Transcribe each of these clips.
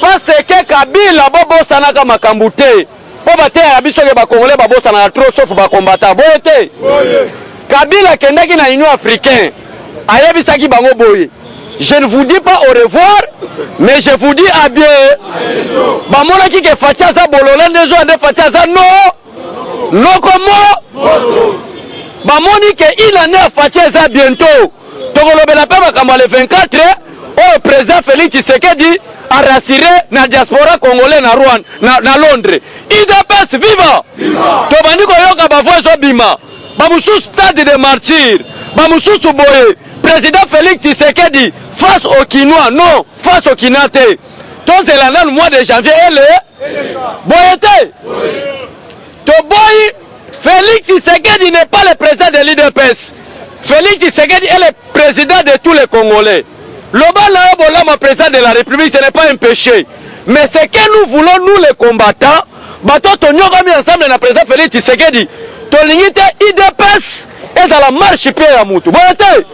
parce que Kabila bobosana ka makambu te po bate ya biso ke bakongolais babosana trop sauf bakombata boye te. Kabila kendaki na Union africaine ayebisaki bango boye. Je ne vous dis pas au revoir, mais je vous dis à bien. Bamona ki ke fatia za bolole ndezo ande fatia za no komo. Bamoni ke il en est fatia za bientôt. Togolobela pe bakamba le 24 au président Félix Tshisekedi a rassuré na diaspora congolais na Rwanda na Londres. IDPS viva. Tobandi ko yoka bavoye so bima. Bamusu stade de martyrs. Bamusu boye. Président Félix Tshisekedi face au Kinois, non, face au Kinate. Tous les landais le mois de janvier, elle est boyete. Toboy, Félix Tshisekedi n'est pas le président de l'IDPS. Félix Tshisekedi est le président de tous les Congolais. Le président de la République, ce n'est pas un péché. Mais ce que nous voulons, nous les combattants, bateau Tonyo mis ensemble dans le président Félix Tshisekedi, Tolinite IDPS est dans la marche pied à Moutou. Boyete,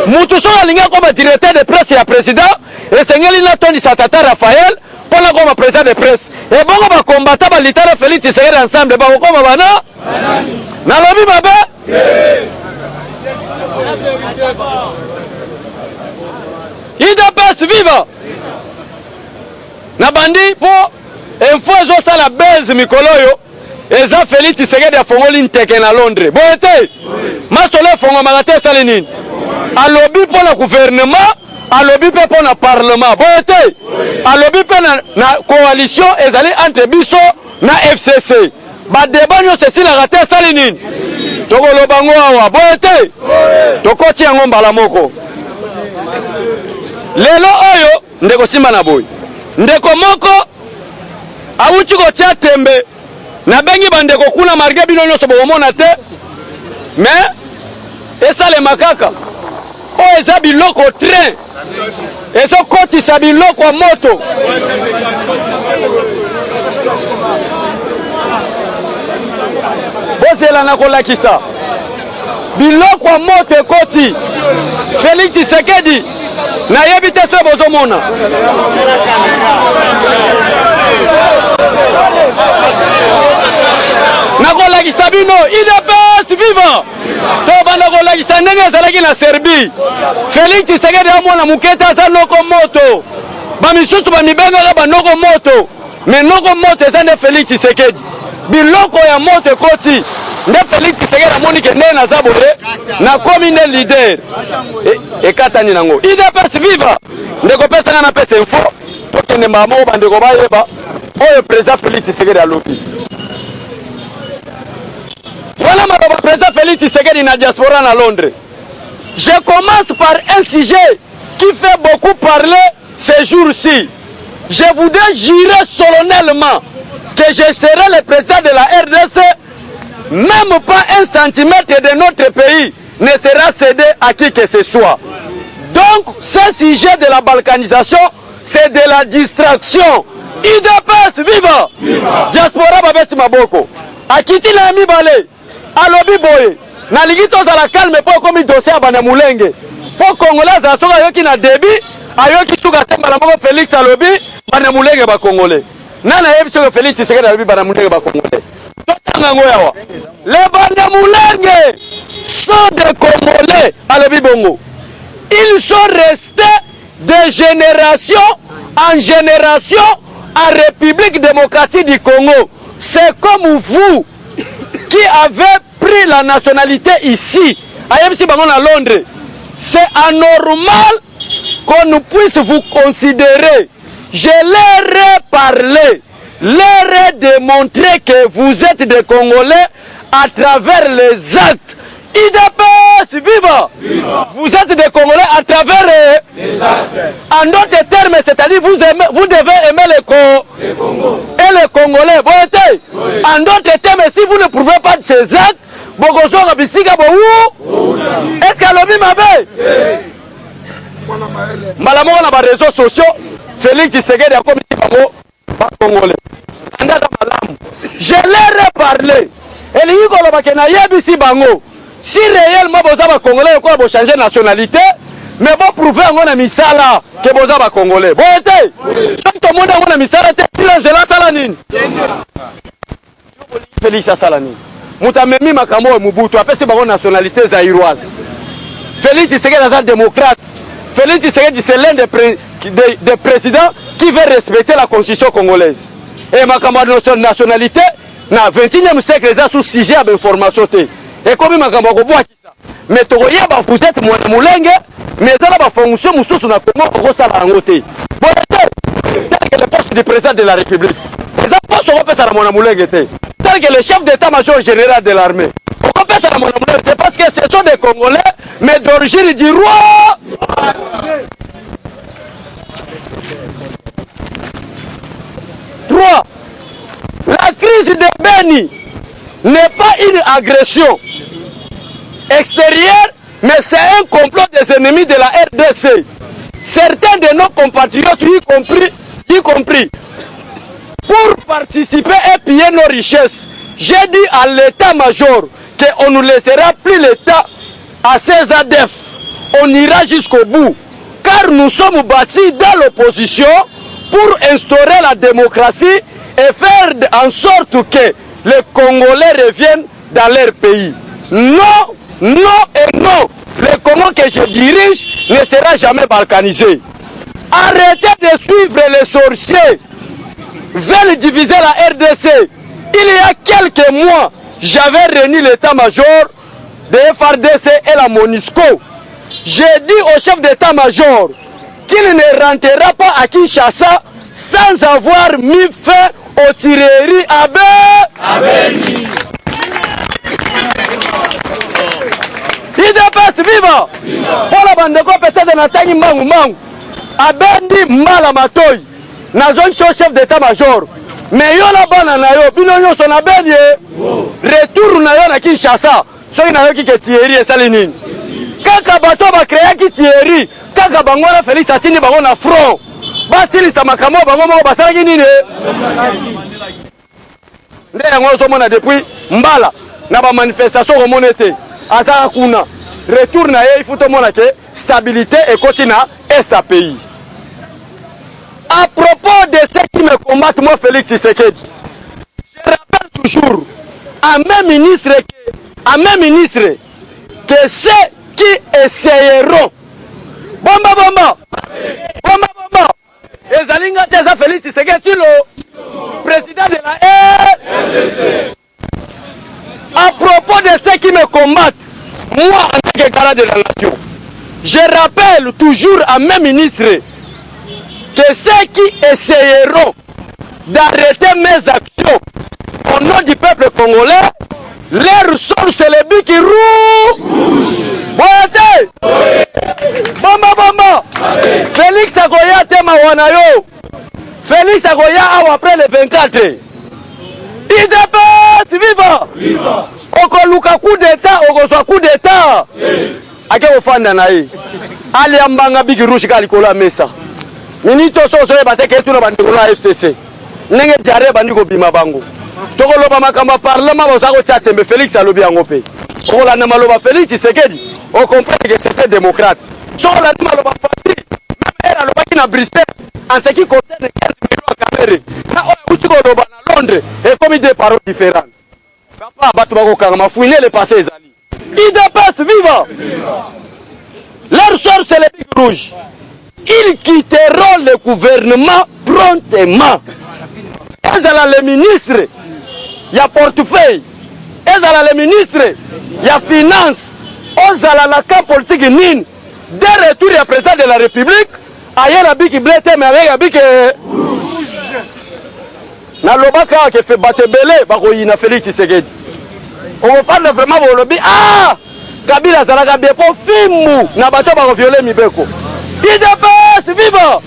Moutou sont alignés comme directeur de presse et président, et Seigneur Tony Satata Raphaël, pour la comme président de presse. Et bon, on va combattre l'État Félix Tshisekedi ensemble. Bon, comment on va na lobi mabe. IDPS viva. Na bandi pour info ça la baise mikoloyo. Eza Félix Tshisekedi a fongoli nteke na Londres. Boyete. Masole fongo magate salenine. A lobby pour le gouvernement, a lobby pour le parlement. Boyete. A lobby pour la coalition ezali entre biso na FCC. Ba débat nyo ceci la raté salenine. Toko lobango awa. Boyete. Toko ti yango mbala moko. Lelo oyo ndeko simba na boy. Ndeko moko awuti ko tia tembe. Na bengi bandeko kuna marge bino nyoso bomona te. Mais esa le makaka. O eza biloko train. Ezo koti sa biloko moto. Bozela na kolakisa. Biloko moto koti. Félix Tshisekedi na yebite so bozomona. Nakolaki Sabino, IDPS viva. Toba nakolaki Sandenge zalaki na Serbie. Félix Tshisekedi amona muketa za noko moto. Ba misusu ba mibenga ba noko moto. Mais noko moto ezande Félix Tshisekedi. Biloko ya moto koti. Nde Félix Tshisekedi amoni ke nde na zabore na commune leader. E katani nango. IDPS viva. Ndeko pesa na pesa info. Tokende mamo bandeko bayeba. Oyo président Félix Tshisekedi alobi. Voilà ma président Félix Tshisekedi na diaspora na Londres. Je commence par un sujet qui fait beaucoup parler ces jours-ci. Je voudrais jurer solennellement que je serai le président de la RDC. Même pas un centimètre de notre pays ne sera cédé à qui que ce soit. Donc, ce sujet de la balkanisation, c'est de la distraction. IDPS viva! Diaspora babesi maboko. Akiti la mi balé. Alobi boye. Na ligito za la calme po komi dossier bana mulenge. Po Congolais za soka yoki na débit, ayoki suka temba la moko Félix alobi bana mulenge ba Congolais. Nana yebi soka Félix Tshisekedi alobi bana mulenge ba Congolais. Totanga ngoyawa. Les bana mulenge sont des Congolais alobi bongo. Ils sont restés de génération en génération en République démocratique du Congo. C'est comme vous qui avez pris la nationalité ici, à Londres. C'est anormal qu'on puisse vous considérer. Je leur ai parlé, leur ai démontré que vous êtes des Congolais à travers les actes. IDPS viva! Vous êtes des Congolais à travers les actes. En d'autres termes, c'est-à-dire vous devez aimer les Congo et les Congolais. En d'autres termes, si vous ne prouvez pas de ces actes, est-ce qu'à l'objet m'avait? Malamon a des réseaux sociaux, Félix Tshisekedi a commis par Congolais. Je leur ai parlé. Et les Congolais, si réellement vous avez Congolais, vous changer de nationalité, mais bon prouver on a misala que boza ba congolais bon été soki to monde on a misala te silence la sala nini Félix asala nini mutamemi makambo Mobutu apesi ba nationalité zaïroise Félix Tshisekedi est un démocrate Félix Tshisekedi c'est l'un des présidents qui veut respecter la constitution congolaise et makambo de nationalité na 21e siècle les a sous sujet à information te et comme makambo ko boa kisa mais tokoya ba vous êtes mwana mulenge mais ça ba fonction mususu na Congo ko sala ngote bon tel que le poste du président de la République les postes ko pesa na mwana mulenge te tel que le chef d'état-major général de l'armée ko pesa na mwana mulenge te parce que ce sont des Congolais mais d'origine du roi. Trois, la crise de Beni n'est pas une agression extérieure, mais c'est un complot des ennemis de la RDC. Certains de nos compatriotes, y compris, pour participer et piller nos richesses, j'ai dit à l'état-major qu'on ne laissera plus l'État à ces ADF. On ira jusqu'au bout, car nous sommes bâtis dans l'opposition pour instaurer la démocratie et faire en sorte que les Congolais reviennent dans leur pays. Non, non et non. Le Congo que je dirige ne sera jamais balkanisé. Arrêtez de suivre les sorciers. Veulent diviser la RDC. Il y a quelques mois, j'avais réuni l'état-major de FRDC et la MONUSCO. J'ai dit au chef d'état-major qu'il ne rentrera pas à Kinshasa sans avoir mis fin aux tireries à Beni. IDPS viva! Pour la bande de peut-être Natani Mangu à Beni Mbala Matoy. Nous sommes chef d'état-major. Mais yo na bana na yo, bino yo son a Beni. Retour na yo na Kinshasa. Soki na yo ki ke tirerie esali nini? Kaka bato ba créer ki tirerie. Kaka bango na Félix atindi bango na front. Basilisa makambo bango moko basalaki nini? Nde yango ozomona depuis Mbala na ba manifestation komona ete azaka kuna. Retour na ye il faut tomona ke stabilité ekoti na est à pays. À propos de ceux qui me combattent, moi Félix Tshisekedi, je rappelle toujours à mes ministres que ceux qui essayeront bomba ezalinga teza Félix Tshisekedi le président de la RDC. À propos de ceux qui me combattent, moi en tant que garant de la nation, je rappelle toujours à mes ministres que ceux qui essayeront d'arrêter mes actions au nom du peuple congolais, leur sort c'est le but qui rouge. Bomba. Félix Agoya tema wanayo. Félix Agoya après le 24. IDPS viva. Okoluka coup d'état, okozwa coup d'état. Ake ofanda na ye. Ali ambanga bigi rouge kali kola mesa. Minito soso e bateke tuna bandiko na FCC. Nenge jare bandiko bima bango. Tokoloba makambo parlement bozako tchatembe Félix alobi yango pe. Okolanda maloba Félix Tshisekedi, on comprend que c'était démocrate. Sokolanda maloba facile, même elle alobaki na Bruxelles en ce qui concerne 15 millions à Caméré. Na oya utiko loba na Londres et comme des paroles différentes. Papa bato bako kanga fouiner le passé ezali. IDPS viva. Leur sort c'est le big rouge. Ils quitteront le gouvernement promptement. Ezala le ministre, il y a portefeuille. Ezala le ministre, il y a finance. Ozala la camp politique nine. Dès retour du président de la République, ailleurs la biki blé mais avec la biki na lobaka qui fait battre belé, bako yina Félix Tshisekedi. On va faire vraiment le lobby. Ah! Kabila zalaka bien pour fimu na bato bako violer mibeko. IDPS viva!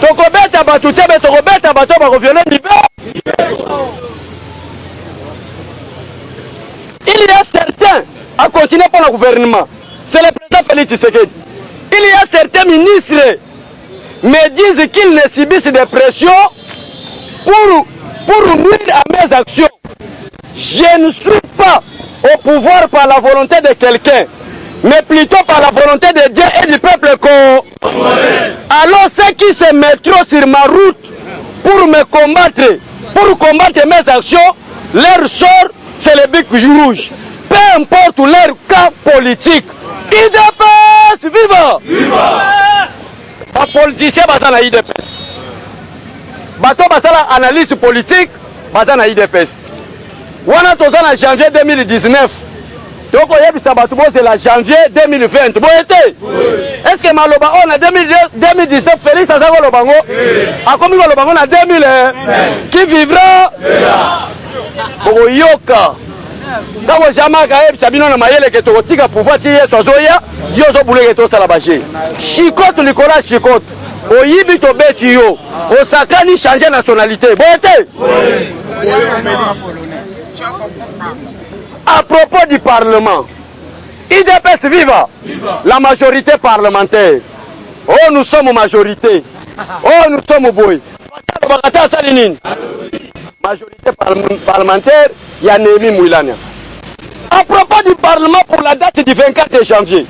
Tokobeta bato tebe tokobeta bato bako violer mibeko. Il y a certains à continuer pour le gouvernement. C'est le président Félix Tshisekedi. Il y a certains ministres me disent qu'ils ne subissent des pressions pour nuire à mes actions. Je ne suis pas au pouvoir par la volonté de quelqu'un. mais plutôt par la volonté de Dieu et du peuple congolais. Alors ceux qui se mettront sur ma route pour me combattre, pour combattre mes actions, leur sort, c'est le bic rouge. Peu importe leur cas politique. IDPS, viva! Viva! Les politiciens sont dans IDPS. Bato basala analyse politique, baza na IDPS. Wana toza na janvier 2019. Toko yebisa bato bo c'est la janvier 2020. Bo été. Est-ce que maloba on a 2019 Félix Azako Lobango? A komi ko Lobango na 2000 qui vivra pour yoka. Quand jamais ka yebisa bino na mayele ke to tika pouvoir ti yeso zoya, yo zo boule ke to sala baje. Chikoto likola chikoto. Oyibi to beti yo, osakani changer nationalité. Bon été. À propos du Parlement, IDPS viva, la majorité parlementaire. Oh, nous sommes majorité. Oh, nous sommes boy. Majorité parlementaire, il y a Némi Mouilania. À propos du Parlement pour la date du 24 janvier,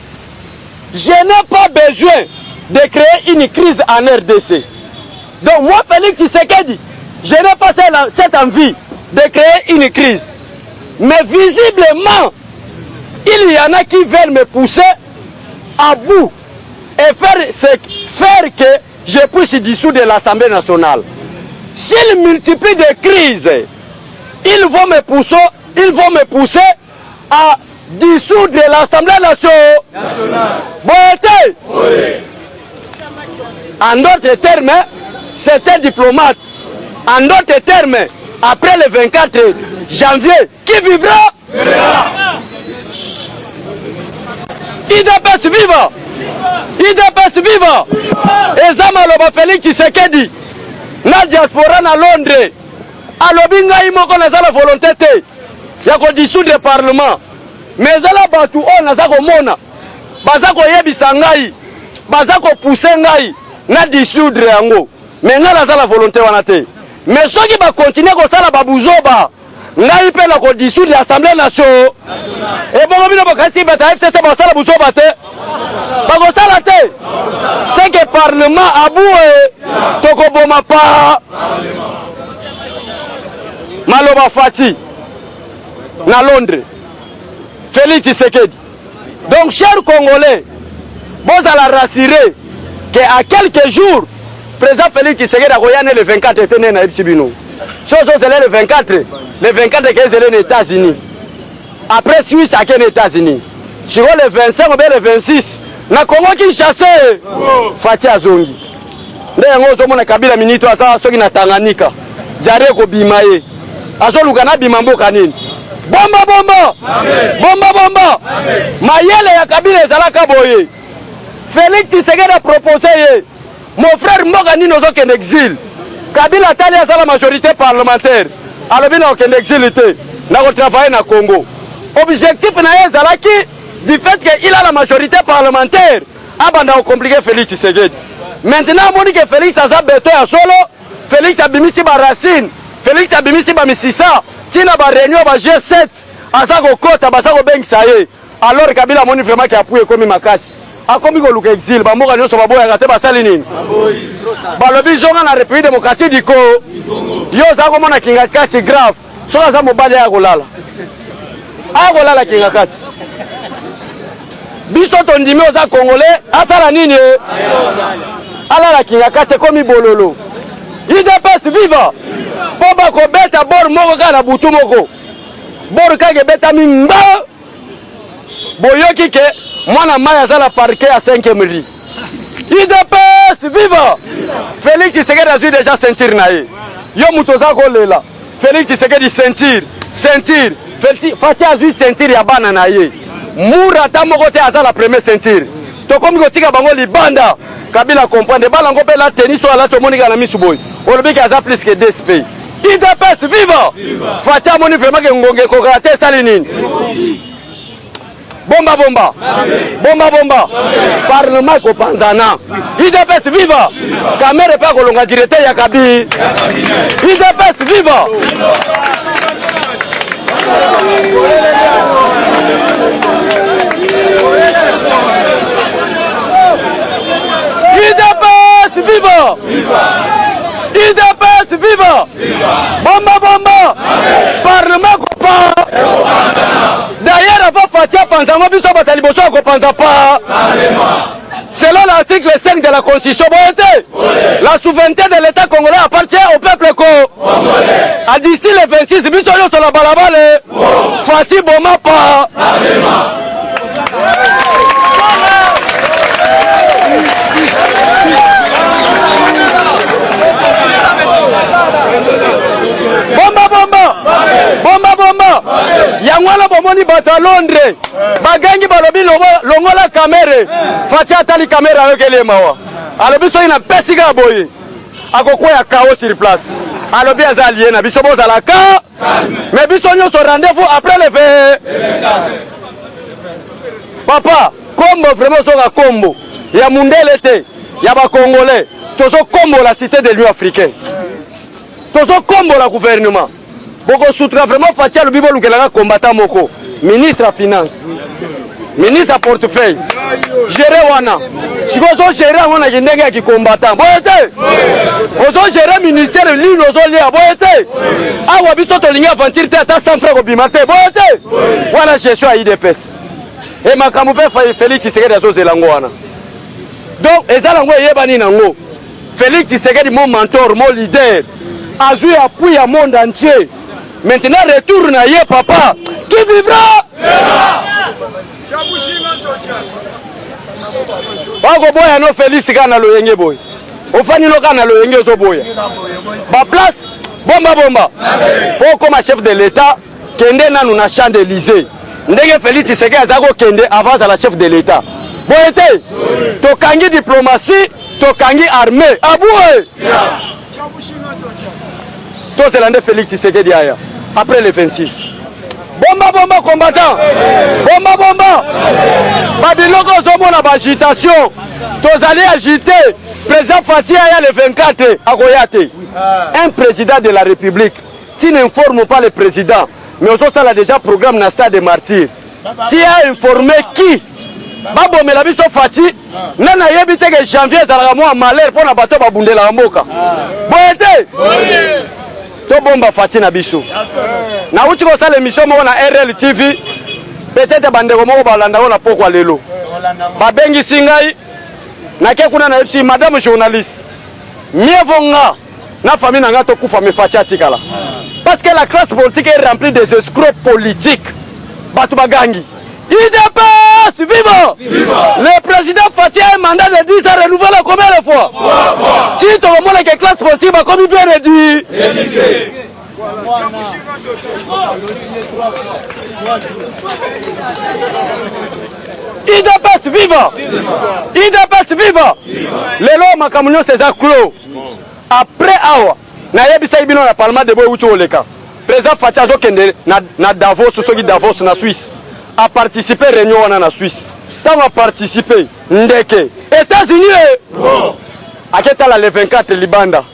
je n'ai pas besoin de créer une crise en RDC. Donc moi, Félix Tshisekedi, je n'ai pas cette envie de créer une crise. Mais visiblement, il y en a qui veulent me pousser à bout et faire que je puisse dissoudre l'Assemblée nationale. S'ils multiplient des crises, ils vont me pousser à dissoudre l'Assemblée nationale. Bon, oui. En d'autres termes, c'est un diplomate. En d'autres termes, après le 24 janvier, qui vivra? IDPS viva! IDPS viva! Et Zamaloba Félix Tshisekedi, na diaspora na Londres, alobi ngai moko naza la volonté te ya ko dissoudre le Parlement. Mais zala batu on naza komona, baza koyebisa ngai, baza ko pousser ngai na dissoudre yango. Mais nga naza la volonté wana te. Mais soki ba continuer ko sala babuzoba, ngai pe na ko dissoudre l'Assemblée nationale. Et bon bino bakasi bata FCC ba sala buzoba te. Ba ko sala te. C'est que Parlement aboué toko boma pa. Maloba Fati na Londres. Félix Tshisekedi. Donc chers Congolais, vous allez rassurer qu'à quelques jours, le président Félix Tshisekedi a né le 24 était né na Ibsibino. C'est le 24 qui est les États-Unis. Après Suisse à les États-Unis. Sur le 25 ou le 26, na Congo qui chasse Fati Azongi. Ndengo zo mona Kabila minito asa soki na Tanganyika. Jare ko bimaye. Azo lukana bimambo kanini. Bomba bomba. Amen. Bomba bomba. Amen. Mayele ya Kabila ezalaka boye. Félix Tshisekedi a proposé mon frère Mboka Nino Zoke en exil. Kabila tali a la majorité parlementaire. Alors bien en exil te. Na ko travailler na Congo. Objectif na ezalaki du fait qu'il a la majorité parlementaire. Abanda o compliqué Félix Tshisekedi. Maintenant on dit que Félix a beto ya solo. Félix a bimisi ba racine. Félix a bimisi ba misisa. Tina ba réunion ba G7. Azako kota basako bengisa ye. Alors Kabila moni vraiment qui appuie comme makasi. Akomi ko luka exil ba mboka nyoso baboya kate basali nini. Balobi zonga na République démocratique du Congo. Yo zako mona kinga kati grave. Soka za mobali ya kolala. Akolala kinga kati. Biso tondimi oza Congolais asala nini? Alala kinga kati komi bololo. IDPS viva. Poba ko beta bor moko kana butu moko. Bor kage beta mimba. Boyoki ke mwana maya zala parquet à 5e rue. IDPS viva. Félix Tshisekedi a déjà sentir nae. Yo mutoza ko lela. Félix Tshisekedi sentir. Fati a vu sentir ya bana nae. Mura tamoko te aza la première sentir. To komi ko tika bango libanda. Kabila comprendre bala ngo pe la tennis so ala to monika na misuboy. Olobi ka aza plus que DSP. IDPS viva. Fati a moni vraiment ke ngonge ko gratter sali nini. Bomba bomba. Bomba bomba. Parlement ko panzana. IDPS viva. Kamere pa ko longa directeur ya Kabi. IDPS viva. UDPS viva! UDPS viva! Bomba bomba! Parlement copa! D'ailleurs avant Fatia Panzama biso bataliboso ko panza pas. Selon l'article 5 de la Constitution, la souveraineté de l'État congolais appartient au peuple congolais. À d'ici le 26, biso yo sur la balabale. Fati Boma pas. Bomba bomba. Bomba bomba. Yangwana bomoni bato à Londres. Bagangi balobi longola kamere. Fati atali kamera avec les mawa. Alobi so ina pesiga boye. Akokwa ya chaos sur place. Alobi azali na biso boza la ka. Mais biso nyo so rendez-vous après le 20. Papa, kombo vraiment so ka kombo. Ya mundele te. Ya ba congolais. Tozo kombo la cité de l'Union africaine. Tozo kombo la gouvernement. Boko soutra vraiment Fatia le bibo lukelanga combattant moko. Ministre à finance. Ministre à portefeuille. Gérer wana. Si vous gérer wana kindenge ki combattant. Boyete. Ozo gérer ministère l'île ozo lia boyete. Awa biso to linga aventure te ata 100 francs obimate. Boyete. Wana gestion à IDPS. Et makambo pe Félix Tshisekedi azo zelango wana. Donc ezalango yebani nango. Félix Tshisekedi mon mentor, mon leader. Azui appui à monde entier. Maintenant retourne à yé papa. Qui vivra? Bako boya no Félix kana lo yenge boy. Ofani no kana lo yenge zo boya. Ba place bomba bomba. Pour comme chef de l'État, kende nanu na champ d'Élysée. Ndenge Félix Tshisekedi azako kende avant à la chef de l'État. Boyete. To kangi diplomatie, to kangi armée. Aboué. To zelande Félix Tshisekedi aya. Après le 26. Bomba bomba combattant. Bomba bomba. Babiloko zomona ba agitation. Tozali agité. Président Fatia aya le 24 à Goyate. Un président de la République. Tu n'informes pas le président. Mais aussi ça a déjà programme na stade de martyrs. Tu as informé qui? Babo melabiso Fati. Nana yebite que janvier zalaka mois malheur pour na bato babundela mboka. Boyete. To bomba Fati na biso. Na uti ko sala émission mo na RL TV. Peut-être bandeko mo balanda na pokwa lelo. Babengi singai na ke kuna na FC madame journaliste. Mieux vonga na famille na ngato kufa me Fati atikala. Parce que la classe politique est remplie des escrocs politiques. Batu bagangi. IDPS viva! Le président Fatia a un mandat de 10 ans renouvelé combien de fois? 3 fois. Si tu as que la classe politique va comme bien réduit. IDPS viva! IDPS viva! Les lois makamunyo c'est ça clos. Après awa, na yebisa ibino na parlement de boy uchi oleka. Président Fatia zo kende na Davos soki Davos na Suisse. A participé à la réunion en Suisse. Tant à participer, Ndeke. États-Unis, à quel temps le 24 Libanda.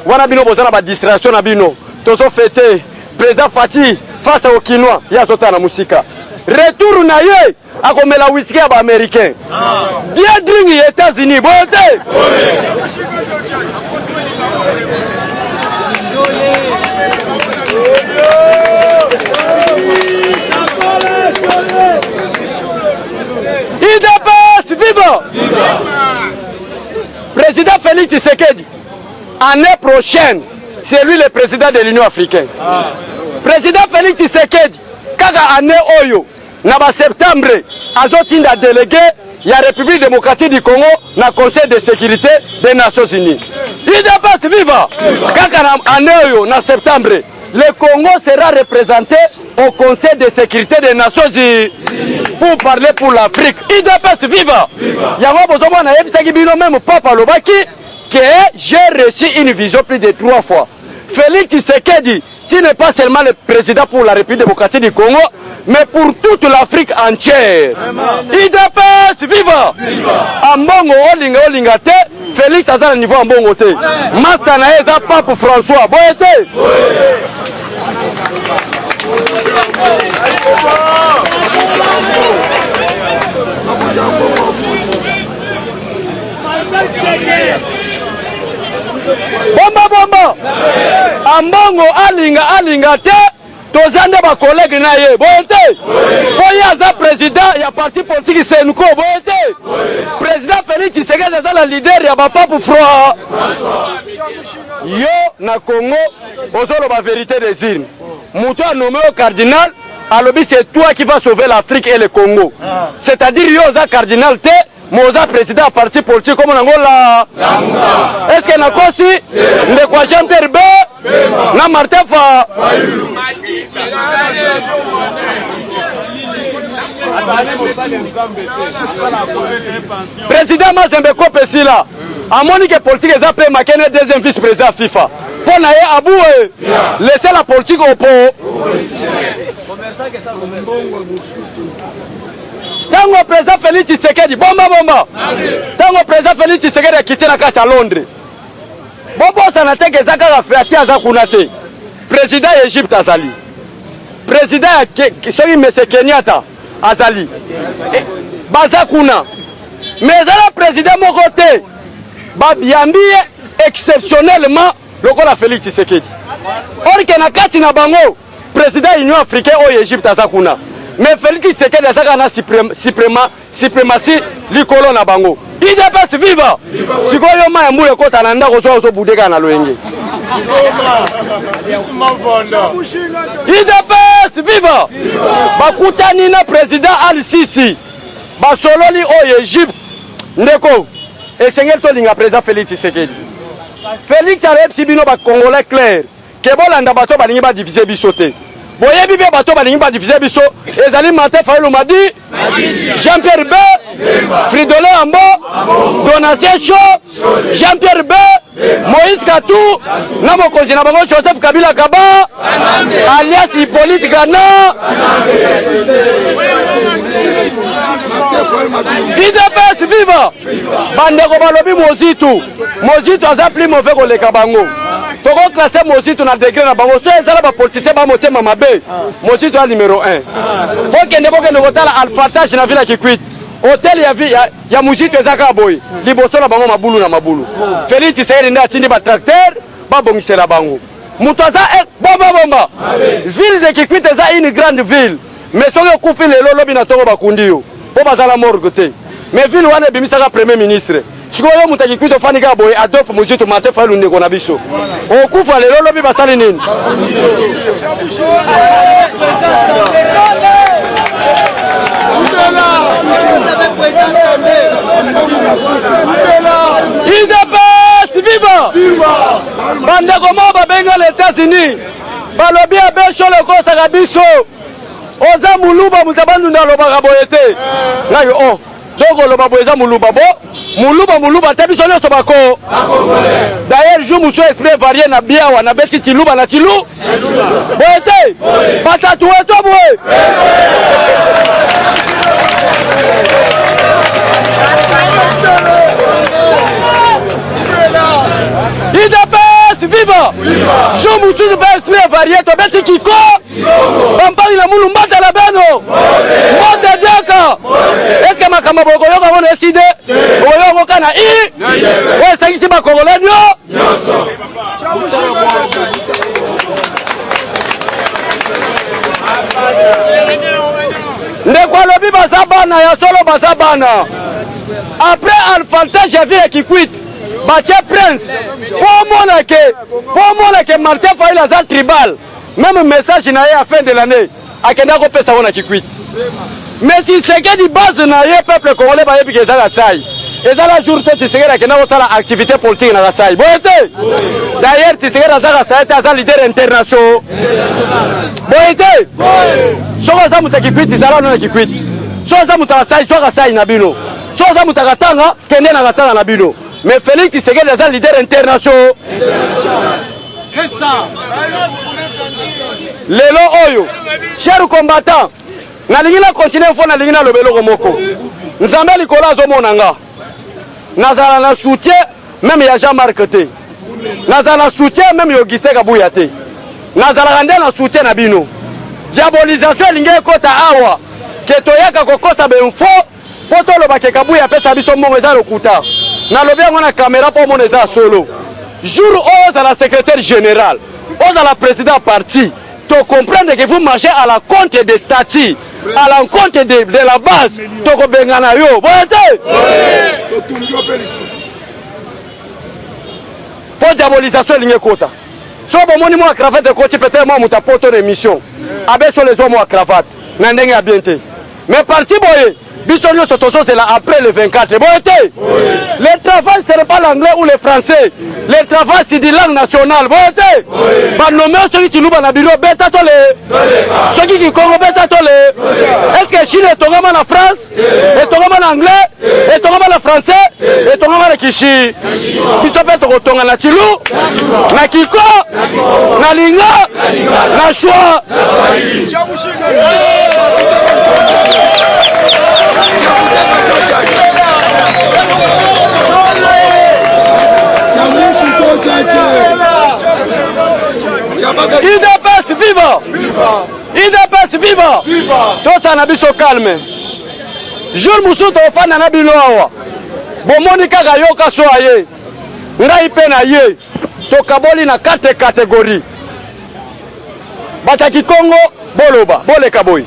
Wana bino bozana ba distraction na bino. Tozo fêté président Fati face au Kinois, ya zota na musika. Retour na ye a comme la whisky à américain. Bien drink États-Unis, bonté. IDPS viva! Président Félix Tshisekedi, année prochaine, c'est lui le président de l'Union africaine. Président Félix Tshisekedi, kaka année oyo, naba septembre, azotinda délégué, il y a République démocratique du Congo, na Conseil de sécurité des Nations Unies. IDPS viva! Kaka année oyo, na septembre, le Congo sera représenté au Conseil de sécurité des Nations Unies pour parler pour l'Afrique. IDPS viva! Yango bozoma na yebisaki bino même Papa Lobaki que j'ai reçu une vision plus de 3 fois. Félix Tshisekedi, tu n'es pas seulement le président pour la République démocratique du Congo, mais pour toute l'Afrique entière. IDPS viva! Ambongo olinga te, Félix aza na niveau ambongo te. Master na eza Pape François, boyete. Bomba ambongo alinga te tozande ba collègue na ye boyete boye aza président ya parti politique Senko boyete président Félix Tshisekedi aza la leader ya bapapu froid yo na Congo ozolo ba vérité des urnes muto a nommé au cardinal alobi c'est toi qui vas sauver l'Afrique et le Congo c'est-à-dire yo oza cardinal te Moza président du parti politique comme Angola. Est-ce que na kosi ndekwa Jean-Pierre B na Martin Fa président Mazembe Kopesila amoni que politique eza pe makene deuxième vice-président FIFA. Pour na ye aboué laisser la politique au pot. Tango président Félix Tshisekedi bomba tango président Félix Tshisekedi akiti na kati ya Londres bobo sana teke zaka ka fiati aza kuna te président ya Egypte azali président ya soki Mese Kenyatta azali baza kuna mais ala président moko te babiambi exceptionnellement lokola Félix Tshisekedi orike na kati na bango président Union africaine oyo Egypte aza kuna mais Félix Tshisekedi azaka na suprématie likolo na bango. IDPS viva! Sikoyo maya mbule kota na ndako zo budeka na loenge. IDPS viva! Bakutani na président Al-Sisi. Basololi o Egypte. Ndeko. Esengel to linga président Félix Tshisekedi. Félix Arep Sibino ba Congolais clair. Kebolanda bato balingi ba diviser bisote. Boye bibe bato balingi ba diviser biso ezali Martin Fayulu Madi Jean-Pierre B Fridolin Ambo Donatien Cho Jean-Pierre B Moïse Katou na mokonzi na bango Joseph Kabila Kaba alias Hippolyte Gana IDPS viva bandeko balobi Mozitu aza plus mauvais koleka bango toko classé Mozitu na degré na bango so ezala ba politicien ba motema mabe Mozitu a numéro 1 bokende kotala alfatage na vila Kikwit hotel ya Mozitu ezaka boy liboso na bango mabulu na mabulu Félix Tshisekedi nda atindi ba tracteur ba bongisela bango muto aza bomba ville de Kikwit eza une grande ville mais soki okufi lelo lobi na tongo bakundi yo po bazala morgue te mais ville wana ebimisaka premier ministre sikoyo mutu Kikwit ofani kaka boye Adolphe Mozitu Martin Fayulu ndeko na biso okufa lelo lobi basali nini IDPS viva bandeko mo babenga les États-Unis balobi abesho lekosaka biso oza muluba mutabandu na lobaka boye te ngayo donc loba boye eza muluba muluba te biso nyonso bako d'ailleurs jour musu esprit varié na biawa na beti tiluba na tilu boye te batatu weto boye IDPS viva jour musu de esprit varié to beti kiko bampali na mulu mbata la beno mbata diaka est-ce que makamba boko yoka wana eside oyongo kana ouais ça ici ba congolais nyoso ndekwa lobi bazabana ya solo bazabana après Alphonse Javier Kikwit bache prince pour mona que Martin Fayulu aza tribal même message na ye à fin de l'année akenda ko pesa wana Kikwit mais Tshisekedi base na ye peuple congolais ba yebi ke za la sai ezala jour te Tshisekedi akenda ko sala activité politique na la sai boyete d'ailleurs Tshisekedi aza la sai aza leader international boyete soko za muta Kikwit zala na Kikwit soko za muta sai soko sai na bino soko za muta katanga kende na katanga na bino mais Félix Tshisekedi aza leader international c'est ça lelo oyo cher combattant nalingi na continuer fo nalingi na lobelo ko moko nzambe likolo azomona nga nazala na soutien même ya Jean-Marc te nazala na soutien même ya Augustin Kabuya te nazala nde na soutien na bino diabolisation elingi ekota awa ke toyaka kokosa benfo po toloba ke Kabuya pesa biso mbongo eza lokuta nalobi yango na caméra po mona eza solo jour oza la secrétaire général oza la président parti to comprendre que vous marchez à la compte des statuts à l'encontre de la base to bengana yo boyete pour diabolisation ligne kota so bomoni mo cravate de côté peut-être moi muta poto émission abe sur les hommes à cravate na ndenge ya bien te mais parti boye biso nyonso c'est là après le 24 boyete le travail ce n'est pas l'anglais ou le français le travail c'est de langue nationale boyete ba nommé ceux qui nous na bureau beta tole ceux qui Congo beta tole est-ce que Chine est tongama na France et tongama na anglais et tongama na français et tongama na kishi biso pe to tonga na tilu na kiko na linga na choix IDPS viva! IDPS viva! Tout ça n'a biso calme. Jour musu to fana na bino awa. Bomoni kaka yoka so aye. Ngai pe na ye. To kaboli na 4 catégories. Bataki Congo boloba, boleka boy.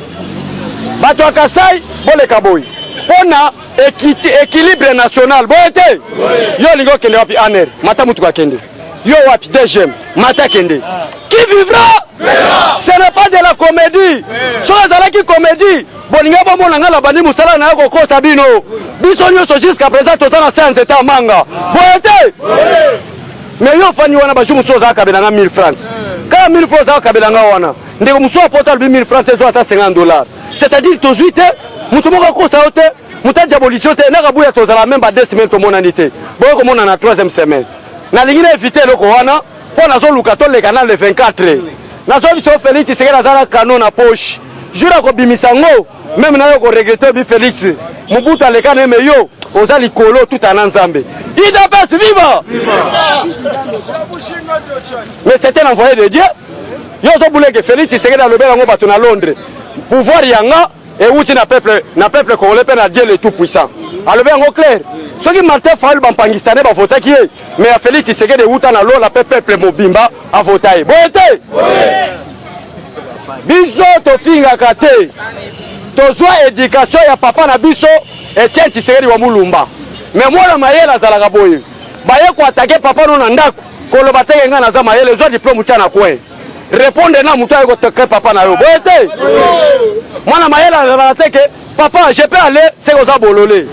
Bato Kasai boleka boy. Pona équilibre national boyete. Yo lingo kende wapi aner. Mata mutu kende. Yo wapi deuxième. Mata kende. Qui vivra? Ce n'est pas de la comédie. So ezalaki comédie. Boninga bomona ngala bandi musala na yako kosa bino. Biso nyonso jusqu'à présent tozana séance état manga. Boyete. Mais yo fani wana ba jumu soza kabela na 1000 francs. Quand 1000 francs za kabela nga wana. Ndeko muso portal 1000 francs ezo ata $50. C'est-à-dire tozuite mutu moko kosa hote muta diabolition te na kabuya tozala même ba 2 semaines to monanité. Boyo ko mona na 3e semaine. Na lingine éviter loko wana pour nazo luka to le canal le 24. Nazo biso Félix Tshisekedi azala canon na poche. Jura ko bimisango même na yo ko regretter bi Félix. Mobutu aleka na meyo ozali kolo tout en Nzambe. IDPS viva! Mais c'était un envoyé de Dieu. Yo zo boule que Félix Tshisekedi alobe yango bato na Londres. Pouvoir yanga et outi na peuple congolais pe na Dieu le tout puissant. Alobe yango clair. Soki Martin Fayulu bampangistanais ba vota ki mais a Félix Tshisekedi outa na lo la peuple mobimba a voté. Boyete. Biso to finga kate. Tozwa éducation ya papa na biso Etienne Tshisekedi wa Mulumba. Mais moi na mayela zalaka boye. Baye ko attaquer papa no na ndako. Koloba teke nga na za mayele zo diplôme tana kwe. Répondre na mutu ayeko teke papa na yo. Boyete. Moi na mayela zalaka teke papa je peux aller c'est aux abololé.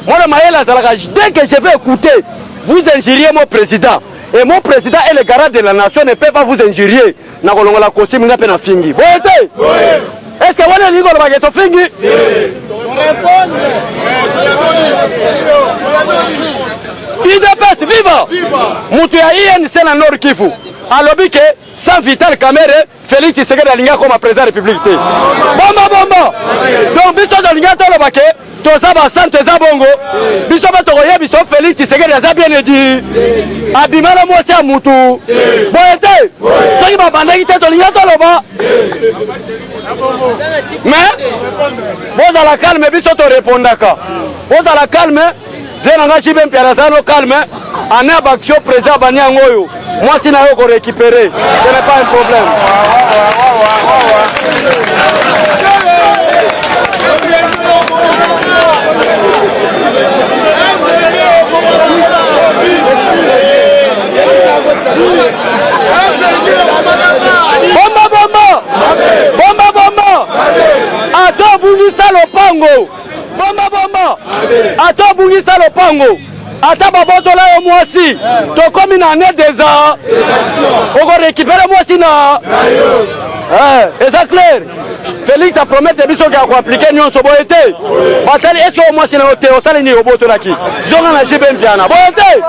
Moi na mayela zalaka dès que je vais écouter vous injuriez mon président et mon président est le garant de la nation ne peut pas vous injurier. Na kolongola costume nga pe na fingi. Boyete. Est-ce que vous avez dit que vous fingi? IDPS viva! Moutou ya INC na Nord Kivu. Alobi que sans Vital Kamerhe, Félix Tshisekedi alinga comme président de la République. Bomba! Donc, biso alinga tolo bake, toza ba santé za bongo. Biso ba tokoye biso Félix Tshisekedi aza bien dit. Abimala mwasi ya mutu. Boyete. Soki ba bandaki te tolinga tolo ba. Mais vous à la calme, biso to répondaka. Vous à la calme, venanga jibe mpiarazano calme. Ana action président banyangoyo. Moi si na yo ko récupérer, ce n'est pas un problème. Bomba. Ato bungisa lopango. Bomba. Ato bungisa lopango. Ata babotola yo mwasi. Tokomi na année des ans. Oko récupérer mwasi na. C'est clair. Félix a promis de biso ko appliquer nyonso boyete. Batali est-ce que mwasi na hotel osali ni obotola ki. Zonga na jibe mpiana. Boyete.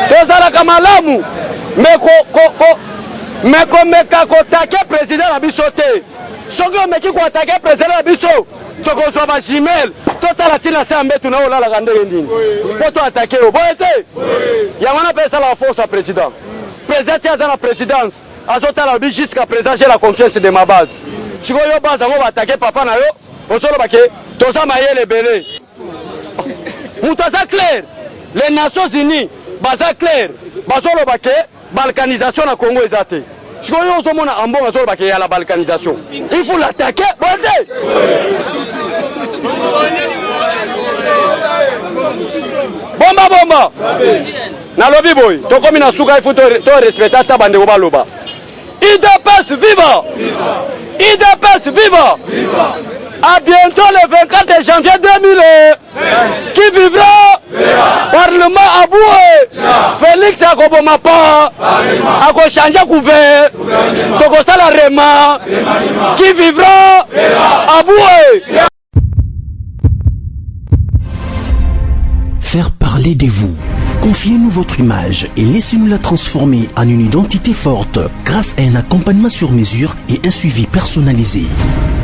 Tozala kamalamu. Mais komeka ko attaquer président na biso te. Soki omeki ko attaquer président na biso. Tokozwa ba jimel. Totala tina se ambetu na olala kandenge ndini. Poto attaquer o boyete. Yangana pesa la force à président. Président tiaza na présidence. Azotala bi jusqu'à présent j'ai la confiance de ma base. Si yo base ngo ba attaquer papa na yo, osolo bake toza mayele belé. Moutaza clair. Les Nations Unies, baza clair. Bazolo bake, balkanisation na Congo ezate. Si vous avez un la balkanisation, il faut l'attaquer. Bomba. Nalobi boy, to comme na suka il faut respecter ta bande ko baloba. IDPS viva! IDPS viva! À bientôt le 24 janvier 2000. Qui vivra? Parlement à Boué. Félix Akobomapa. Ako changer couvert. Toko sala rema. Qui vivra? À Boué. Faire parler de vous. Confiez-nous votre image et laissez-nous la transformer en une identité forte grâce à un accompagnement sur mesure et un suivi personnalisé.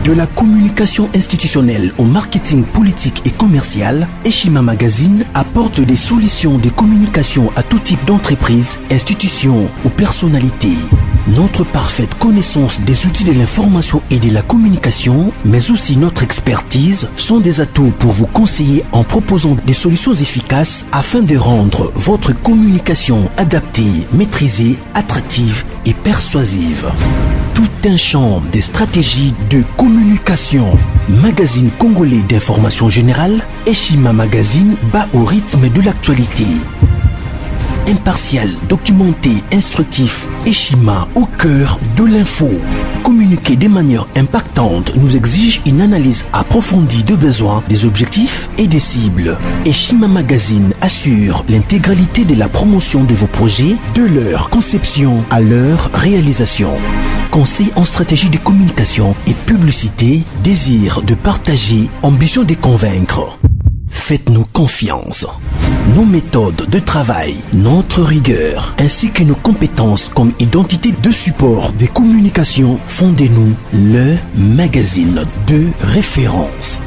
De la communication institutionnelle au marketing politique et commercial, Eshima Magazine apporte des solutions de communication à tout type d'entreprise, institutions ou personnalités. Notre parfaite connaissance des outils de l'information et de la communication, mais aussi notre expertise, sont des atouts pour vous conseiller en proposant des solutions efficaces afin de rendre votre communication adaptée, maîtrisée, attractive et persuasive. Tout un champ de stratégies de communication. Magazine congolais d'information générale, Eshima Magazine bat au rythme de l'actualité. Impartial, documenté, instructif, Eshima au cœur de l'info. Communiquer de manière impactante nous exige une analyse approfondie de besoins, des objectifs et des cibles. Eshima Magazine assure l'intégralité de la promotion de vos projets, de leur conception à leur réalisation. Conseil en stratégie de communication et publicité, désir de partager, ambition de convaincre. Faites-nous confiance. Nos méthodes de travail, notre rigueur, ainsi que nos compétences comme identité de support des communications font de nous le magazine de référence.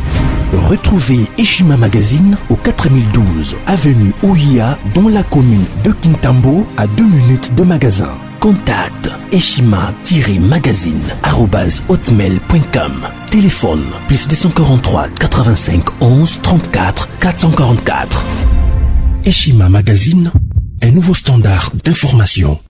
Retrouvez Eshima Magazine au 4012 avenue Ouya dans la commune de Kintambo à 2 minutes de magasin. Contact eshima-magazine@hotmail.com. Téléphone plus 243 85 11 34 444. Eshima Magazine, un nouveau standard d'information.